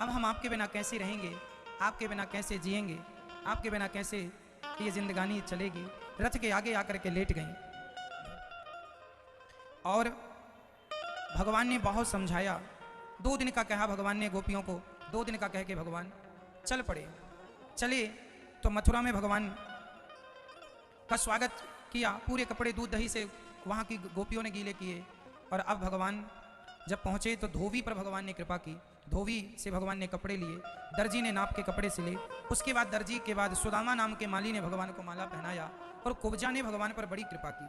अब हम आपके बिना कैसे रहेंगे, आपके बिना कैसे जिएंगे, आपके बिना कैसे ये जिंदगानी चलेगी। रथ के आगे आकर के लेट गई और भगवान ने बहुत समझाया। 2 दिन का कहा भगवान ने गोपियों को, 2 दिन का कह के भगवान चल पड़े। चले तो मथुरा में भगवान का स्वागत किया, पूरे कपड़े दूध दही से वहाँ की गोपियों ने गीले किए। और अब भगवान जब पहुँचे तो धोबी पर भगवान ने कृपा की, धोबी से भगवान ने कपड़े लिए, दर्जी ने नाप के कपड़े सिले। उसके बाद दर्जी के बाद सुदामा नाम के माली ने भगवान को माला पहनाया और कुब्जा ने भगवान पर बड़ी कृपा की।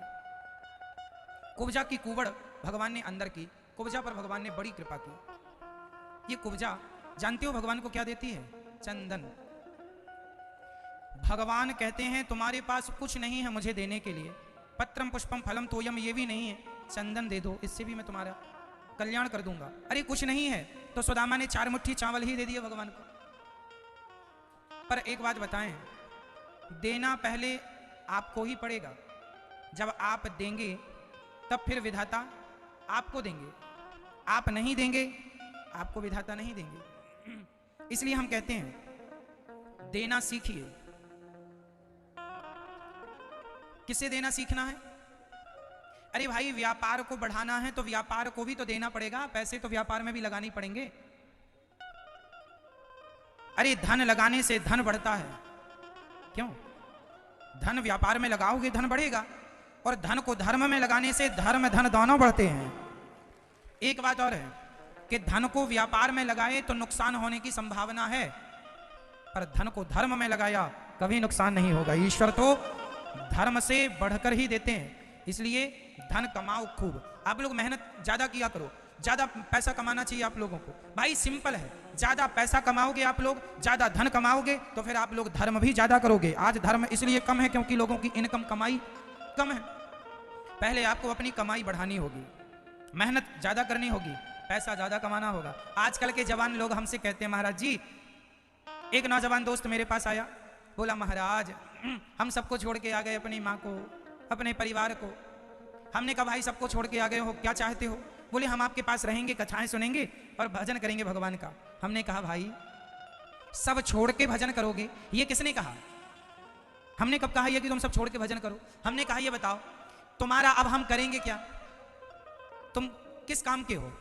कुब्जा की कुबड़ भगवान ने अंदर की, कुब्जा पर भगवान ने बड़ी कृपा की। ये कुब्जा जानते हो भगवान को क्या देती है? चंदन। भगवान कहते हैं तुम्हारे पास कुछ नहीं है मुझे देने के लिए, पत्रम पुष्पम फलम तोयम ये भी नहीं है, चंदन दे दो, इससे भी मैं तुम्हारा कल्याण कर दूंगा। अरे कुछ नहीं है तो सुदामा ने 4 मुट्ठी चावल ही दे दिए भगवान को। पर एक बात बताएं, देना पहले आपको ही पड़ेगा। जब आप देंगे तब फिर विधाता आपको देंगे, आप नहीं देंगे आपको विधाता नहीं देंगे। इसलिए हम कहते हैं देना सीखिए। किसे देना सीखना है? अरे भाई व्यापार को बढ़ाना है तो व्यापार को भी तो देना पड़ेगा, पैसे तो व्यापार में भी लगाने पड़ेंगे। अरे धन लगाने से धन बढ़ता है, क्यों? धन व्यापार में लगाओगे धन बढ़ेगा, और धन को धर्म में लगाने से धर्म धन दोनों बढ़ते हैं। एक बात और है कि धन को व्यापार में लगाए तो नुकसान होने की संभावना है, पर धन को धर्म में लगाया कभी नुकसान नहीं होगा। ईश्वर तो धर्म से बढ़कर ही देते हैं। इसलिए धन कमाओ खूब, आप लोग मेहनत ज्यादा किया करो, ज्यादा पैसा कमाना चाहिए आप लोगों को। भाई सिंपल है, ज्यादा पैसा कमाओगे आप लोग, ज्यादा धन कमाओगे तो फिर आप लोग धर्म भी ज्यादा करोगे। आज धर्म इसलिए कम है क्योंकि लोगों की इनकम कमाई कम है। पहले आपको अपनी कमाई बढ़ानी होगी, मेहनत ज्यादा करनी होगी, पैसा ज्यादा कमाना होगा। आजकल के जवान लोग हमसे कहते हैं महाराज जी, एक नौजवान दोस्त मेरे पास आया, बोला महाराज हम सबको छोड़ के आ गए, अपनी माँ को, अपने परिवार को। हमने कहा भाई सबको छोड़ के आ गए हो, क्या चाहते हो? बोले हम आपके पास रहेंगे, कथाएं सुनेंगे और भजन करेंगे भगवान का। हमने कहा भाई सब छोड़ के भजन करोगे, ये किसने कहा? हमने कब कहा ये कि तुम सब छोड़ के भजन करो? हमने कहा ये बताओ तुम्हारा अब हम करेंगे क्या, तुम किस काम के हो?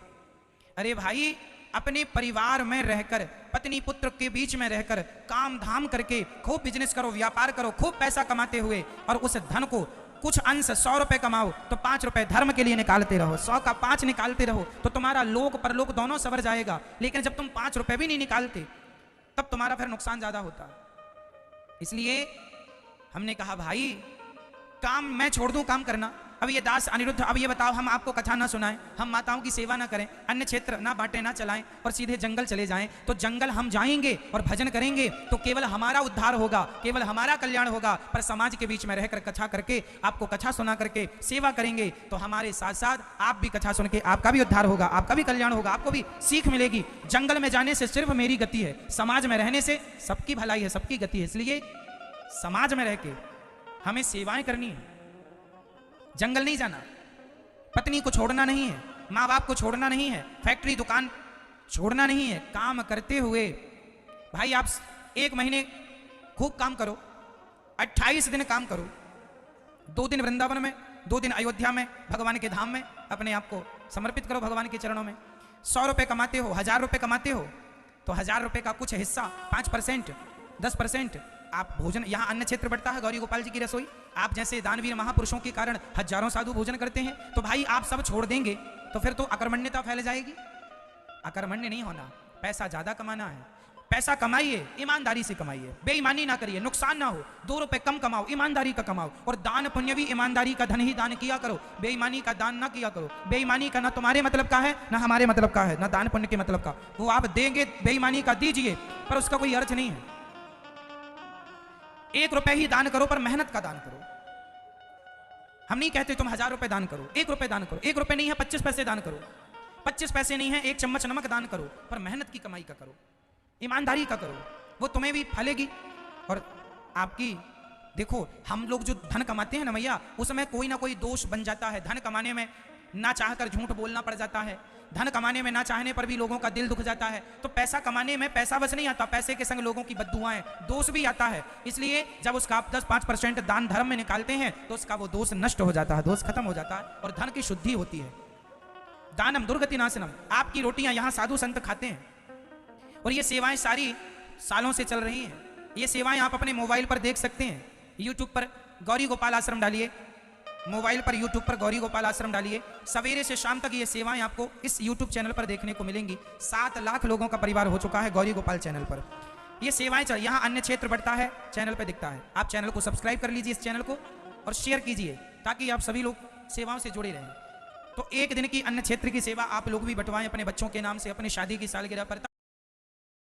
अरे भाई अपने परिवार में रहकर, पत्नी पुत्र के बीच में रहकर काम धाम करके खूब बिजनेस करो, व्यापार करो, खूब पैसा कमाते हुए, और उस धन को कुछ अंश 100 रुपए कमाओ तो 5 रुपए धर्म के लिए निकालते रहो, 100 का 5 निकालते रहो तो तुम्हारा लोक परलोक दोनों सवर जाएगा। लेकिन जब तुम 5 रुपए भी नहीं निकालते तब तुम्हारा फिर नुकसान ज्यादा होता। इसलिए हमने कहा भाई काम मैं छोड़ दूं काम करना। अब ये दास अनिरुद्ध, अब ये बताओ हम आपको कथा ना सुनाएं, हम माताओं की सेवा ना करें, अन्य क्षेत्र ना बांटे ना चलाएं और सीधे जंगल चले जाएं, तो जंगल हम जाएंगे और भजन करेंगे तो केवल हमारा उद्धार होगा, केवल हमारा कल्याण होगा। पर समाज के बीच में रहकर कथा करके, आपको कथा सुना करके सेवा करेंगे तो हमारे साथ साथ आप भी कथा सुन के आपका भी उद्धार होगा, आपका भी कल्याण होगा, आपको भी सीख मिलेगी। जंगल में जाने से सिर्फ मेरी गति है, समाज में रहने से सबकी भलाई है, सबकी गति है। इसलिए समाज में रह के हमें सेवाएं करनी है, जंगल नहीं जाना, पत्नी को छोड़ना नहीं है, माँ बाप को छोड़ना नहीं है, फैक्ट्री दुकान छोड़ना नहीं है। काम करते हुए भाई आप 1 महीने खूब काम करो, 28 दिन काम करो, 2 दिन वृंदावन में, 2 दिन अयोध्या में, भगवान के धाम में अपने आप को समर्पित करो भगवान के चरणों में। 100 रुपए कमाते हो, 1000 रुपए कमाते हो तो 1000 रुपए का कुछ हिस्सा 5%, 10% आप भोजन, यहाँ अन्य क्षेत्र बढ़ता है, गौरी गोपाल जी की रसोई, आप जैसे दानवीर महापुरुषों के कारण हजारों साधु भोजन करते हैं। तो भाई आप सब छोड़ देंगे तो फिर तो अकर्मण्यता फैल जाएगी। अकर्मण्य नहीं होना, पैसा ज्यादा कमाना है, पैसा कमाइए, ईमानदारी से कमाइए, बेईमानी ना करिए, नुकसान ना हो, 2 रुपए कम कमाओ, ईमानदारी का कमाओ। और दान पुण्य भी ईमानदारी का धन ही दान किया करो, बेईमानी का दान ना किया करो। बेईमानी का ना तुम्हारे मतलब का है ना हमारे मतलब का है, ना दान पुण्य के मतलब का। वो आप देंगे बेईमानी का दीजिए पर उसका कोई अर्थ नहीं है। 1 रुपए ही दान करो पर मेहनत का दान करो। हम नहीं कहते तुम 1000 रुपए दान करो, 1 रुपए दान करो, 1 रुपए नहीं है 25 पैसे दान करो, 25 पैसे नहीं है 1 चम्मच नमक दान करो, पर मेहनत की कमाई का करो, ईमानदारी का करो, वो तुम्हें भी फलेगी। और आपकी देखो हम लोग जो धन कमाते हैं ना भैया, उसमें कोई ना कोई दोष बन जाता है। धन कमाने में ना चाहकर झूठ बोलना पड़ जाता है, धन कमाने में ना चाहने पर भी लोगों का दिल दुख जाता है। तो पैसा कमाने में पैसा बस नहीं आता, पैसे के संग लोगों की बद्दुआएं, दोष भी आता है। इसलिए जब उसका आप 10-5% दान धर्म में निकालते हैं तो उसका वो दोष नष्ट हो जाता है, दोष खत्म हो जाता है और धन की शुद्धि होती है। दानम दुर्गति नाशनम, आपकी रोटियां यहाँ साधु संत खाते हैं और ये सेवाएं सारी सालों से चल रही हैं। ये सेवाएं आप अपने मोबाइल पर देख सकते हैं। यूट्यूब पर गौरी गोपाल आश्रम डालिए, मोबाइल पर यूट्यूब पर गौरी गोपाल आश्रम डालिए, सवेरे से शाम तक ये सेवाएं आपको इस यूट्यूब चैनल पर देखने को मिलेंगी। 7 लाख लोगों का परिवार हो चुका है गौरी गोपाल चैनल पर। ये सेवाएं चल, यहाँ अन्य क्षेत्र बढ़ता है, चैनल पर दिखता है। आप चैनल को सब्सक्राइब कर लीजिए, इस चैनल को, और शेयर कीजिए ताकि आप सभी लोग सेवाओं से जुड़े रहें। तो एक दिन की अन्य क्षेत्र की सेवा आप लोग भी बंटवाएं अपने बच्चों के नाम से, अपनी शादी की सालगिरह पर।